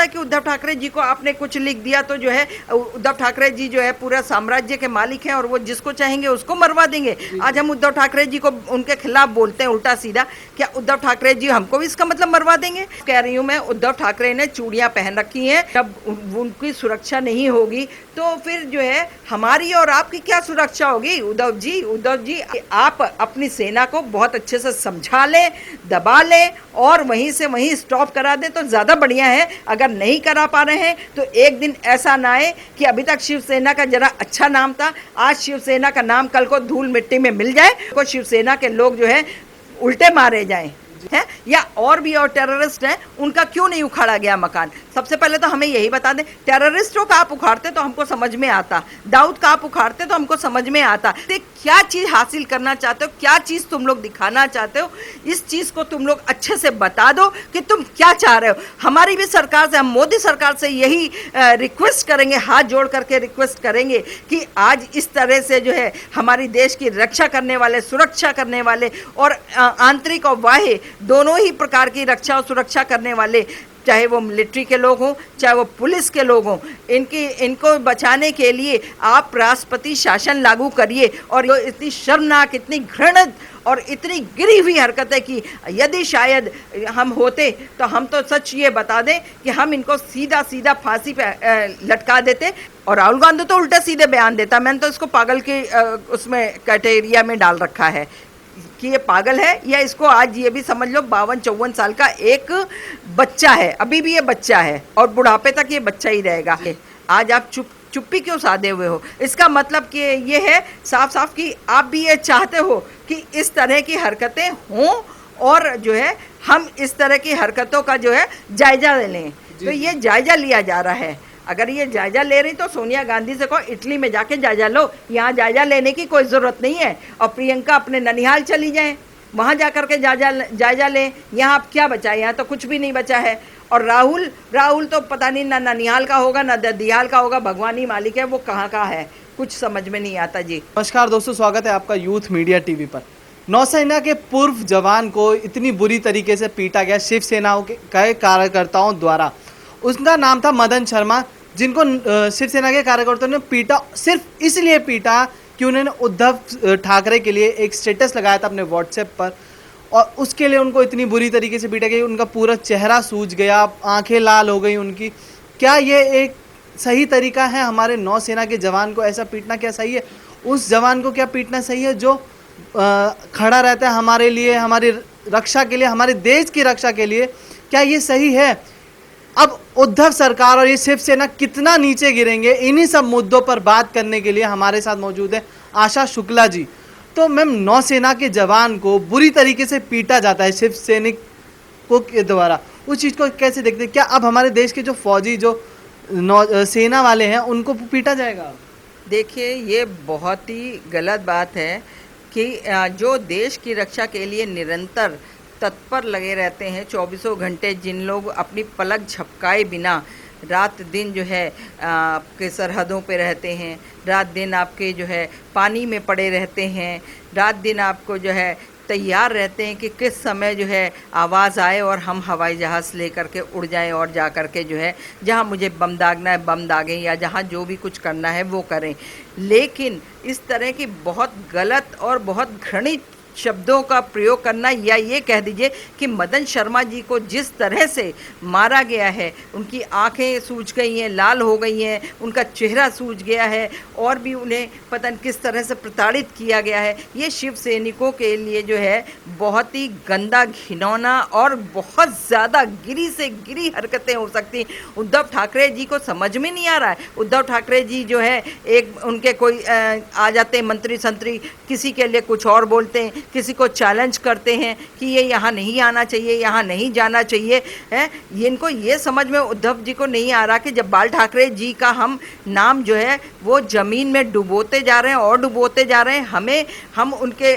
कि उद्धव ठाकरे जी को आपने कुछ लिख दिया तो जो है उद्धव ठाकरे जी जो है पूरा साम्राज्य के मालिक हैं और वो जिसको चाहेंगे उसको मरवा देंगे। आज हम उद्धव ठाकरे जी को उनके खिलाफ बोलते हैं उल्टा सीधा, क्या उद्धव ठाकरे जी हमको भी इसका मतलब मरवा देंगे? कह रही हूँ मैं, उद्धव ठाकरे ने चूड़ियां पहन रखी हैं, जब उनकी सुरक्षा नहीं होगी तो फिर जो है हमारी और आपकी क्या सुरक्षा होगी? उद्धव जी आप अपनी सेना को बहुत अच्छे से समझा लें, दबा लें और वहीं से वहीं स्टॉप करा दें तो ज़्यादा बढ़िया है। अगर नहीं करा पा रहे हैं तो एक दिन ऐसा ना आए कि अभी तक शिवसेना का जरा अच्छा नाम था, आज शिवसेना का नाम कल को धूल मिट्टी में मिल जाए, को शिवसेना के लोग जो है उल्टे मारे जाएं है, या और भी और टेररिस्ट हैं उनका क्यों नहीं उखाड़ा गया मकान? सबसे पहले तो हमें यही बता दें, टेररिस्टों का आप उखाड़ते तो हमको समझ में आता, दाऊद का आप उखाड़ते तो हमको समझ में आता। क्या चीज़ हासिल करना चाहते हो, क्या चीज़ तुम लोग दिखाना चाहते हो, इस चीज़ को तुम लोग अच्छे से बता दो कि तुम क्या चाह रहे हो। हमारी भी सरकार से, हम मोदी सरकार से यही रिक्वेस्ट करेंगे, हाथ जोड़ करके रिक्वेस्ट करेंगे कि आज इस तरह से जो है हमारी देश की रक्षा करने वाले, सुरक्षा करने वाले और आंतरिक और बाह्य दोनों ही प्रकार की रक्षा और सुरक्षा करने वाले, चाहे वो मिलिट्री के लोग हों चाहे वो पुलिस के लोग हों, इनको बचाने के लिए आप राष्ट्रपति शासन लागू करिए। और ये इतनी शर्मनाक, इतनी घृणित और इतनी गिरी हुई हरकतें की यदि शायद हम होते तो हम तो सच ये बता दें कि हम इनको सीधा सीधा फांसी पे लटका देते। और राहुल गांधी तो उल्टे सीधे बयान देता, मैंने तो इसको पागल के उसमें कैटेगरिया में डाल रखा है कि ये पागल है, या इसको आज ये भी समझ लो 52-54 साल का एक बच्चा है, अभी भी ये बच्चा है और बुढ़ापे तक ये बच्चा ही रहेगा। आज आप चुप्पी क्यों साधे हुए हो? इसका मतलब कि ये है साफ साफ कि आप भी ये चाहते हो कि इस तरह की हरकतें हों और जो है हम इस तरह की हरकतों का जो है जायजा लें। तो ये जायजा लिया जा रहा है। अगर ये जायजा ले रही तो सोनिया गांधी से कहो इटली में जाके जायजा लो, यहाँ जायजा लेने की कोई ज़रूरत नहीं है। और प्रियंका अपने ननिहाल चली जाएं, वहाँ जा कर के जायजा लें। यहाँ आप क्या बचा है? यहाँ तो कुछ भी नहीं बचा है। और राहुल तो पता नहीं ना ननिहाल का होगा ना ददियाल का होगा, भगवान ही मालिक है, वो कहाँ का है कुछ समझ में नहीं आता जी। नमस्कार दोस्तों, स्वागत है आपका यूथ मीडिया टीवी पर। नौसेना के पूर्व जवान को इतनी बुरी तरीके से पीटा गया शिवसेना के कार्यकर्ताओं द्वारा। उसका नाम था मदन शर्मा, जिनको शिवसेना के कार्यकर्ताओं ने पीटा, सिर्फ इसलिए पीटा कि उन्होंने उद्धव ठाकरे के लिए एक स्टेटस लगाया था अपने व्हाट्सएप पर, और उसके लिए उनको इतनी बुरी तरीके से पीटा गया, उनका पूरा चेहरा सूज गया, आंखें लाल हो गई उनकी। क्या ये एक सही तरीका है हमारे नौसेना के जवान को ऐसा पीटना? क्या सही है? उस जवान को क्या पीटना सही है जो खड़ा रहता है हमारे लिए, हमारी रक्षा के लिए, हमारे देश की रक्षा के लिए? क्या ये सही है? अब उद्धव सरकार और ये शिवसेना कितना नीचे गिरेंगे, इन्हीं सब मुद्दों पर बात करने के लिए हमारे साथ मौजूद है आशा शुक्ला जी। तो मैम, नौसेना के जवान को बुरी तरीके से पीटा जाता है शिवसैनिकों के द्वारा, उस चीज़ को कैसे देखते हैं? क्या अब हमारे देश के जो फौजी, जो सेना वाले हैं, उनको पीटा जाएगा? देखिए, ये बहुत ही गलत बात है कि जो देश की रक्षा के लिए निरंतर तत्पर लगे रहते हैं, 24 घंटे जिन लोग अपनी पलक झपकाए बिना रात दिन जो है आपके सरहदों पे रहते हैं, रात दिन आपके जो है पानी में पड़े रहते हैं, रात दिन आपको जो है तैयार रहते हैं कि किस समय जो है आवाज़ आए और हम हवाई जहाज़ लेकर के उड़ जाएं और जा कर के जो है जहां मुझे बम दागना है बम दागें, या जहां जो भी कुछ करना है वो करें। लेकिन इस तरह की बहुत गलत और बहुत घृणित शब्दों का प्रयोग करना, या ये कह दीजिए कि मदन शर्मा जी को जिस तरह से मारा गया है, उनकी आंखें सूज गई हैं, लाल हो गई हैं, उनका चेहरा सूज गया है और भी उन्हें पता नहीं किस तरह से प्रताड़ित किया गया है, ये शिव सैनिकों के लिए जो है बहुत ही गंदा, घिनौना और बहुत ज़्यादा गिरी से गिरी हरकतें हो सकती। उद्धव ठाकरे जी को समझ में नहीं आ रहा है। उद्धव ठाकरे जी जो है एक उनके कोई आ जाते हैं मंत्री संतरी, किसी के लिए कुछ और बोलते हैं, किसी को चैलेंज करते हैं कि ये यहाँ नहीं आना चाहिए, यहाँ नहीं जाना चाहिए है। इनको ये समझ में उद्धव जी को नहीं आ रहा कि जब बाल ठाकरे जी का हम नाम जो है वो ज़मीन में डुबोते जा रहे हैं और डुबोते जा रहे हैं, हम उनके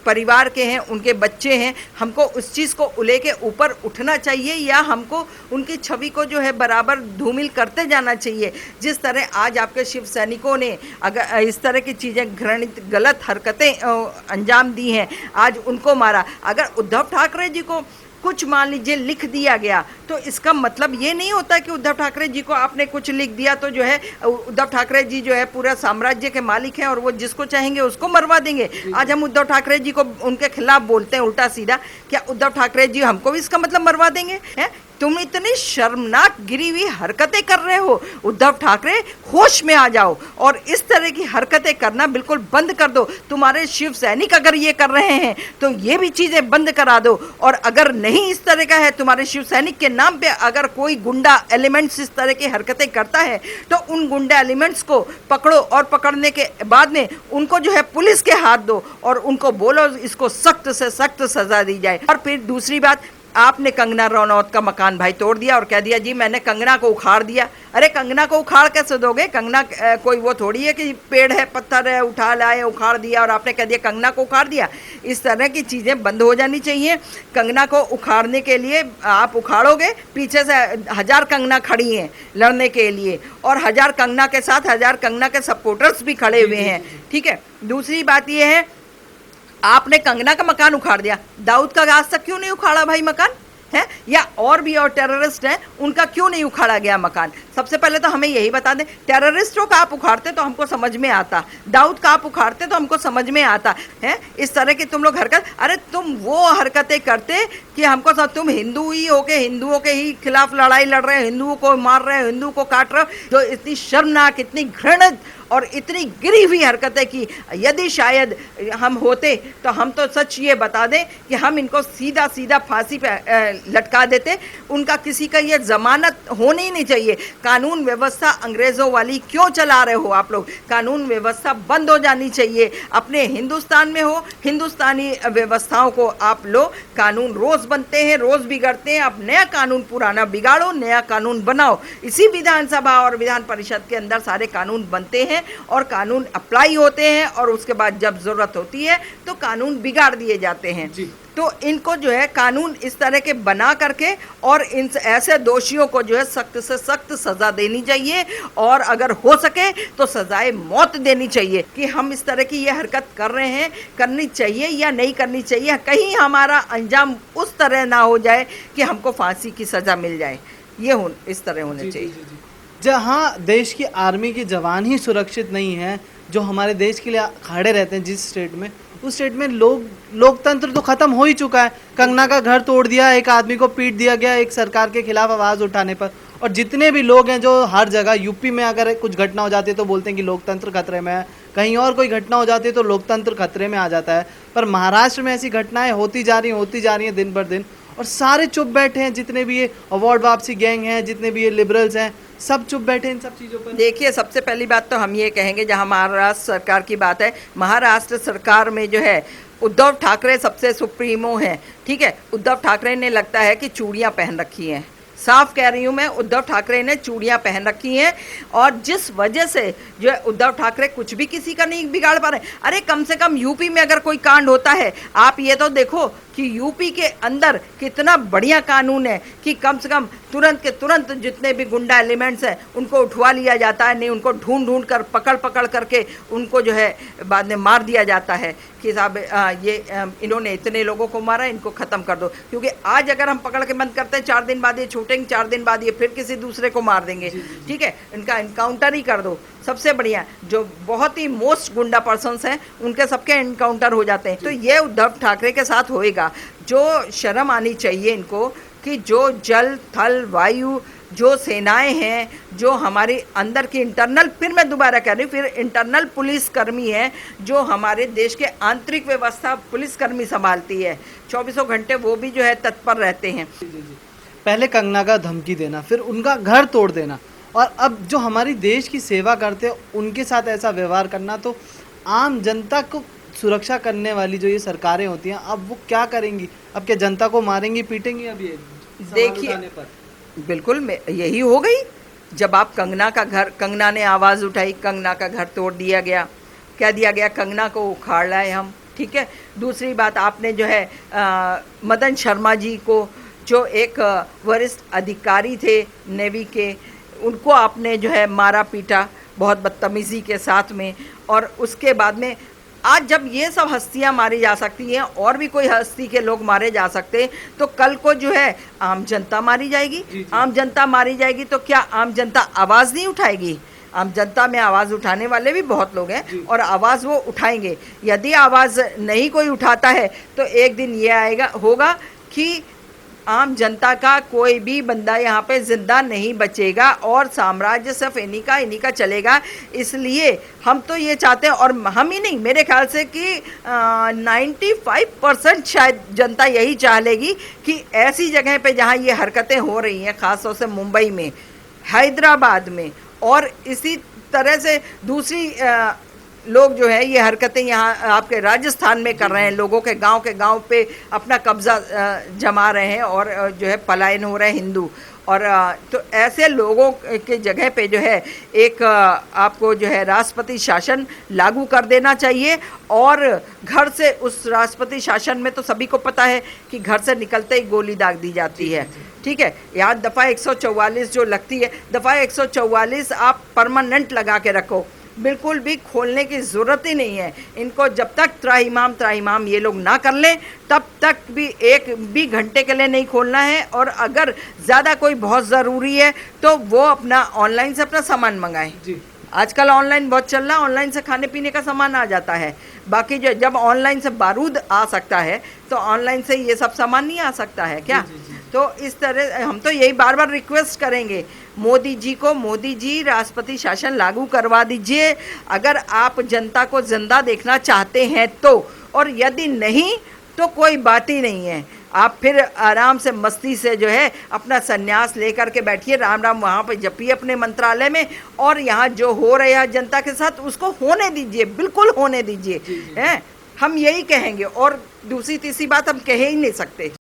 परिवार के हैं, उनके बच्चे हैं, हमको उस चीज़ को लेके ऊपर उठना चाहिए, या हमको उनकी छवि को जो है बराबर धूमिल करते जाना चाहिए। जिस तरह आज आपके शिव सैनिकों ने अगर इस तरह की चीज़ें, घृणित गलत हरकतें अंजाम दी हैं, आज उनको मारा। अगर उद्धव ठाकरे जी को कुछ मान लीजिए लिख दिया गया तो इसका मतलब ये नहीं होता कि उद्धव ठाकरे जी को आपने कुछ लिख दिया तो जो है उद्धव ठाकरे जी जो है पूरा साम्राज्य के मालिक हैं और वो जिसको चाहेंगे उसको मरवा देंगे। आज हम उद्धव ठाकरे जी को उनके खिलाफ बोलते हैं उल्टा सीधा, क्या उद्धव ठाकरे जी हमको भी इसका मतलब मरवा देंगे? हैं, तुम इतनी शर्मनाक गिरी हुई हरकतें कर रहे हो। उद्धव ठाकरे होश में आ जाओ और इस तरह की हरकतें करना बिल्कुल बंद कर दो। तुम्हारे शिव सैनिक अगर ये कर रहे हैं तो ये भी चीजें बंद करा दो, और अगर नहीं इस तरह का है तुम्हारे शिव सैनिक के नाम पे अगर कोई गुंडा एलिमेंट्स इस तरह की हरकतें करता है तो उन गुंडा एलिमेंट्स को पकड़ो और पकड़ने के बाद में उनको जो है पुलिस के हाथ दो और उनको बोलो इसको सख्त से सख्त सजा दी जाए। और फिर दूसरी बात, आपने कंगना रनौत का मकान भाई तोड़ दिया और कह दिया जी मैंने कंगना को उखाड़ दिया। अरे कंगना को उखाड़ कैसे दोगे? कंगना कोई वो थोड़ी है कि पेड़ है पत्थर है उठा लाए उखाड़ दिया और आपने कह दिया कंगना को उखाड़ दिया। इस तरह की चीज़ें बंद हो जानी चाहिए। कंगना को उखाड़ने के लिए आप उखाड़ोगे, पीछे से 1000 कंगना खड़ी हैं लड़ने के लिए और 1000 कंगना के साथ 1000 कंगना के सपोर्टर्स भी खड़े हुए हैं, ठीक है। दूसरी बात ये है, आपने कंगना का मकान उखाड़ दिया, दाऊद का आज तक क्यों नहीं उखाड़ा भाई मकान है? या और भी और टेररिस्ट हैं उनका क्यों नहीं उखाड़ा गया मकान? सबसे पहले तो हमें यही बता दें, टेररिस्टों का आप उखाड़ते तो हमको समझ में आता, दाऊद का आप उखाड़ते तो हमको समझ में आता है। इस तरह की तुम लोग हरकत, अरे तुम वो हरकतें करते कि हमको सब, तुम हिंदू ही होके हिंदुओं के ही खिलाफ लड़ाई लड़ रहे हो, हिंदुओं को मार रहे हो, हिंदुओं को काट रहे हो, जो इतनी शर्मनाक इतनी घृणित और इतनी गिरी हुई हरकतें की। यदि शायद हम होते तो हम तो सच ये बता दें कि हम इनको सीधा सीधा फांसी पे लटका देते। उनका किसी का ये जमानत होनी ही नहीं चाहिए। कानून व्यवस्था अंग्रेज़ों वाली क्यों चला रहे हो आप लोग? कानून व्यवस्था बंद हो जानी चाहिए। अपने हिंदुस्तान में हो, हिंदुस्तानी व्यवस्थाओं को आप लो। कानून रोज़ बनते हैं, रोज़ बिगड़ते हैं। अब नया कानून पुराना बिगाड़ो, नया कानून बनाओ। इसी विधानसभा और विधान परिषद के अंदर सारे कानून बनते हैं और कानून अप्लाई होते हैं और उसके बाद जब जरूरत होती है तो कानून बिगाड़ दिए जाते हैं। तो इनको जो है कानून इस तरह के बना करके और इन ऐसे दोषियों को जो है सख्त से सख्त सजा देनी चाहिए और अगर हो सके तो सजाए मौत देनी चाहिए। कि हम इस तरह की ये हरकत कर रहे हैं, करनी चाहिए या नहीं करनी चाहिए, कहीं हमारा अंजाम उस तरह ना हो जाए कि हमको फांसी की सजा मिल जाए। ये इस तरह होने चाहिए। जहाँ देश की आर्मी के जवान ही सुरक्षित नहीं हैं, जो हमारे देश के लिए खड़े रहते हैं जिस स्टेट में, उस स्टेट में लोकतंत्र तो खत्म हो ही चुका है। कंगना का घर तोड़ दिया, एक आदमी को पीट दिया गया एक सरकार के खिलाफ आवाज़ उठाने पर। और जितने भी लोग हैं जो हर जगह, यूपी में अगर कुछ घटना हो जाती है तो बोलते हैं कि लोकतंत्र खतरे में है, कहीं और कोई घटना हो जाती है तो लोकतंत्र खतरे में आ जाता है। पर महाराष्ट्र में ऐसी घटनाएं होती जा रही हैं दिन भर दिन, और सारे चुप बैठे हैं। जितने भी ये अवार्ड वापसी गैंग हैं, जितने भी ये लिबरल्स हैं, सब चुप बैठे इन सब चीज़ों पर। देखिए, सबसे पहली बात तो हम ये कहेंगे, जहां महाराष्ट्र सरकार की बात है, महाराष्ट्र सरकार में जो है उद्धव ठाकरे सबसे सुप्रीमो हैं, ठीक है। उद्धव ठाकरे ने लगता है कि चूड़ियां पहन रखी हैं, साफ कह रही हूँ मैं, उद्धव ठाकरे ने चूड़ियां पहन रखी हैं और जिस वजह से जो है उद्धव ठाकरे कुछ भी किसी का नहीं बिगाड़ पा रहे। अरे कम से कम यूपी में अगर कोई कांड होता है, आप ये तो देखो कि यूपी के अंदर कितना बढ़िया कानून है कि कम से कम तुरंत के तुरंत जितने भी गुंडा एलिमेंट्स हैं उनको उठवा लिया जाता है, नहीं उनको ढूंढ कर पकड़ करके उनको जो है बाद में मार दिया जाता है कि साहब ये इन्होंने इतने लोगों को मारा, इनको ख़त्म कर दो। क्योंकि आज अगर हम पकड़ के बंद करते हैं, 4 दिन बाद ये छूटेंगे, 4 दिन बाद ये फिर किसी दूसरे को मार देंगे, ठीक है। इनका इनकाउंटर ही कर दो, सबसे बढ़िया। जो बहुत ही मोस्ट गुंडा पर्सन्स हैं उनके सबके एनकाउंटर हो जाते हैं। तो ये उद्धव ठाकरे के साथ होएगा। जो शर्म आनी चाहिए इनको कि जो जल थल वायु जो सेनाएं हैं, जो हमारे अंदर की इंटरनल, फिर मैं दोबारा कह रही हूँ, फिर इंटरनल पुलिस कर्मी हैं जो हमारे देश के आंतरिक व्यवस्था पुलिसकर्मी संभालती है, 24 घंटे वो भी जो है तत्पर रहते हैं। पहले कंगना का धमकी देना, फिर उनका घर तोड़ देना, और अब जो हमारी देश की सेवा करते हैं उनके साथ ऐसा व्यवहार करना, तो आम जनता को सुरक्षा करने वाली जो ये सरकारें होती हैं, अब वो क्या करेंगी? अब क्या जनता को मारेंगी पीटेंगी? अब ये देखिए, बिल्कुल यही हो गई। जब आप कंगना ने आवाज़ उठाई, कंगना का घर तोड़ दिया गया, कह दिया गया कंगना को उखाड़ लाए हम, ठीक है। दूसरी बात, आपने जो है मदन शर्मा जी को, जो एक वरिष्ठ अधिकारी थे नेवी के, उनको आपने जो है मारा पीटा बहुत बदतमीज़ी के साथ में, और उसके बाद में आज जब ये सब हस्तियां मारी जा सकती हैं और भी कोई हस्ती के लोग मारे जा सकते हैं, तो कल को जो है आम जनता मारी जाएगी। आम जनता मारी जाएगी तो क्या आम जनता आवाज़ नहीं उठाएगी? आम जनता में आवाज़ उठाने वाले भी बहुत लोग हैं और आवाज़ वो उठाएंगे। यदि आवाज़ नहीं कोई उठाता है तो एक दिन ये होगा कि आम जनता का कोई भी बंदा यहाँ पे जिंदा नहीं बचेगा और साम्राज्य सिर्फ इन्हीं का चलेगा। इसलिए हम तो ये चाहते हैं, और हम ही नहीं, मेरे ख्याल से कि 95% शायद जनता यही चाह लेगी कि ऐसी जगह पे जहाँ ये हरकतें हो रही हैं, ख़ासतौर से मुंबई में, हैदराबाद में, और इसी तरह से दूसरी लोग जो है ये हरकतें यहाँ आपके राजस्थान में कर रहे हैं, लोगों के गांव पे अपना कब्जा जमा रहे हैं और जो है पलायन हो रहे हैं हिंदू। और तो ऐसे लोगों के जगह पे जो है एक आपको जो है राष्ट्रपति शासन लागू कर देना चाहिए। और घर से, उस राष्ट्रपति शासन में तो सभी को पता है कि घर से निकलते ही गोली दाग दी जाती है, ठीक है। यहाँ दफ़ा 144 जो लगती है, दफ़ा 144 आप परमानेंट लगा के रखो, बिल्कुल भी खोलने की ज़रूरत ही नहीं है। इनको जब तक त्राहिमाम ये लोग ना कर लें तब तक भी एक भी घंटे के लिए नहीं खोलना है। और अगर ज़्यादा कोई बहुत ज़रूरी है तो वो अपना ऑनलाइन से अपना सामान मंगाएं। आजकल ऑनलाइन बहुत चल रहा है, ऑनलाइन से खाने पीने का सामान आ जाता है। बाकी जो जब ऑनलाइन से बारूद आ सकता है तो ऑनलाइन से ये सब सामान नहीं आ सकता है क्या? तो इस तरह हम तो यही बार बार रिक्वेस्ट करेंगे मोदी जी को, मोदी जी राष्ट्रपति शासन लागू करवा दीजिए अगर आप जनता को जिंदा देखना चाहते हैं तो। और यदि नहीं तो कोई बात ही नहीं है, आप फिर आराम से मस्ती से जो है अपना संन्यास लेकर के बैठिए, राम राम वहाँ पे जपिए अपने मंत्रालय में, और यहाँ जो हो रहा है जनता के साथ उसको होने दीजिए, बिल्कुल होने दीजिए। हैं, हम यही कहेंगे और दूसरी तीसरी बात हम कह ही नहीं सकते।